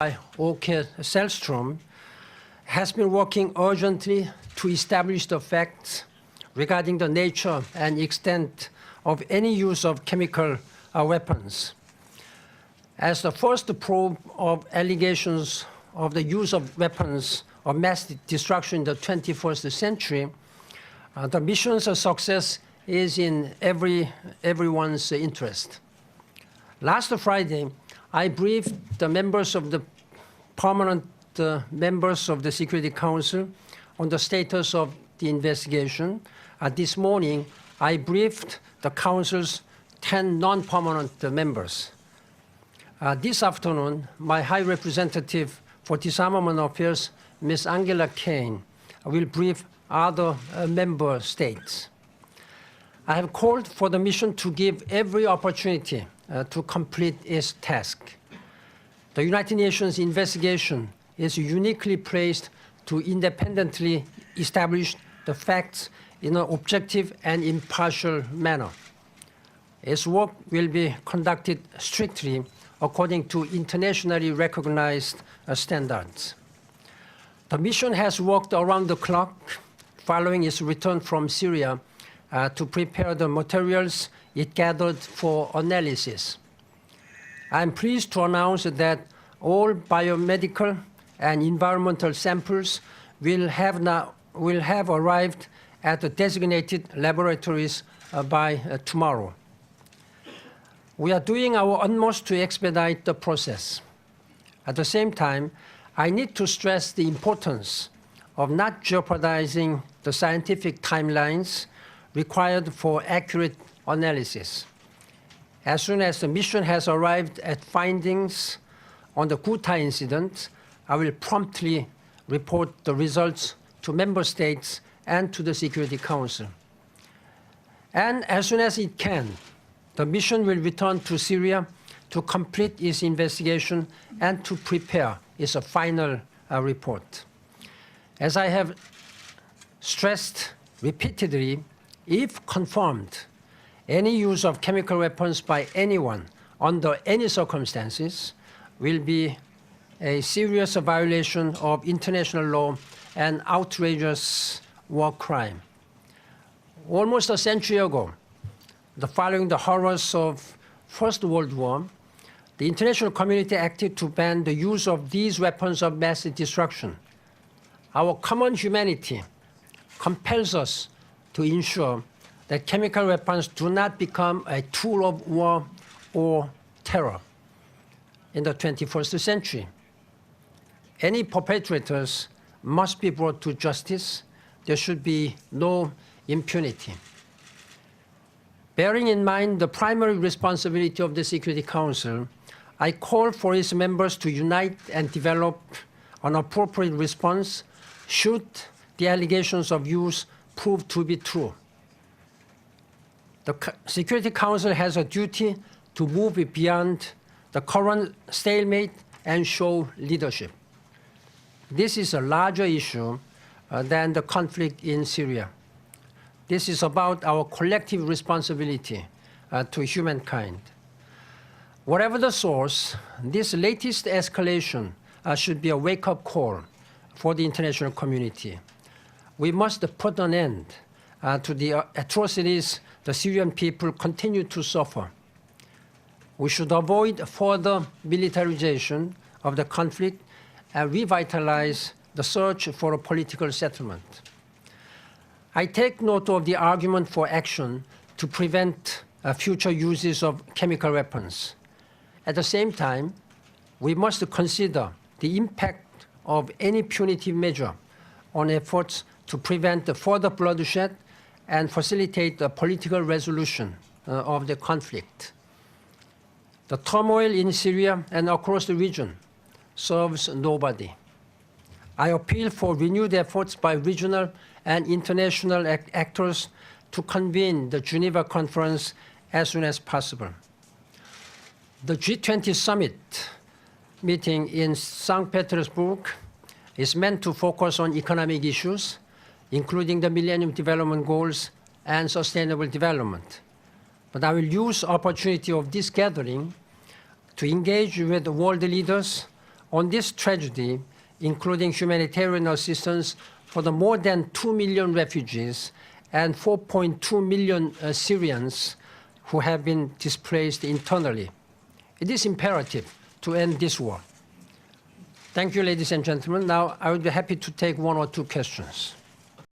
by Åke Sellström, has been working urgently to establish the facts regarding the nature and extent of any use of chemical weapons. As the first probe of allegations of the use of weapons of mass destruction in the 21st century, the mission's success is in everyone's interest. Last Friday, I briefed the members of the permanent members of the Security Council on the status of the investigation. This morning, I briefed the Council's 10 non-permanent members. This afternoon, my High Representative for Disarmament Affairs, Ms. Angela Kane, will brief other member states. I have called for the mission to give every opportunity to complete its task. The United Nations investigation is uniquely placed to independently establish the facts in an objective and impartial manner. Its work will be conducted strictly according to internationally recognized standards. The mission has worked around the clock following its return from Syria to prepare the materials it gathered for analysis. I am pleased to announce that all biomedical and environmental samples will have arrived at the designated laboratories by tomorrow. We are doing our utmost to expedite the process. At the same time, I need to stress the importance of not jeopardizing the scientific timelines required for accurate analysis. As soon as the mission has arrived at findings on the Ghouta incident, I will promptly report the results to member states and to the Security Council. And as soon as it can, the mission will return to Syria to complete its investigation and to prepare its final report. As I have stressed repeatedly, if confirmed, any use of chemical weapons by anyone under any circumstances will be a serious violation of international law and outrageous war crime. Almost a century ago, following the horrors of First World War, the international community acted to ban the use of these weapons of mass destruction. Our common humanity compels us to ensure that chemical weapons do not become a tool of war or terror in the 21st century. Any perpetrators must be brought to justice. There should be no impunity. Bearing in mind the primary responsibility of the Security Council, I call for its members to unite and develop an appropriate response should the allegations of use prove to be true. The Security Council has a duty to move beyond the current stalemate and show leadership. This is a larger issue than the conflict in Syria. This is about our collective responsibility to humankind. Whatever the source, this latest escalation should be a wake-up call for the international community. We must put an end to the atrocities the Syrian people continue to suffer. We should avoid further militarization of the conflict and revitalize the search for a political settlement. I take note of the argument for action to prevent future uses of chemical weapons. At the same time, we must consider the impact of any punitive measure on efforts to prevent the further bloodshed and facilitate the political resolution of the conflict. The turmoil in Syria and across the region serves nobody. I appeal for renewed efforts by regional and international actors to convene the Geneva Conference as soon as possible. The G20 summit meeting in St. Petersburg is meant to focus on economic issues, including the Millennium Development Goals and sustainable development. But I will use the opportunity of this gathering to engage with world leaders on this tragedy, including humanitarian assistance for the more than 2 million refugees and 4.2 million Syrians who have been displaced internally. It is imperative to end this war. Thank you, ladies and gentlemen. Now, I would be happy to take one or two questions.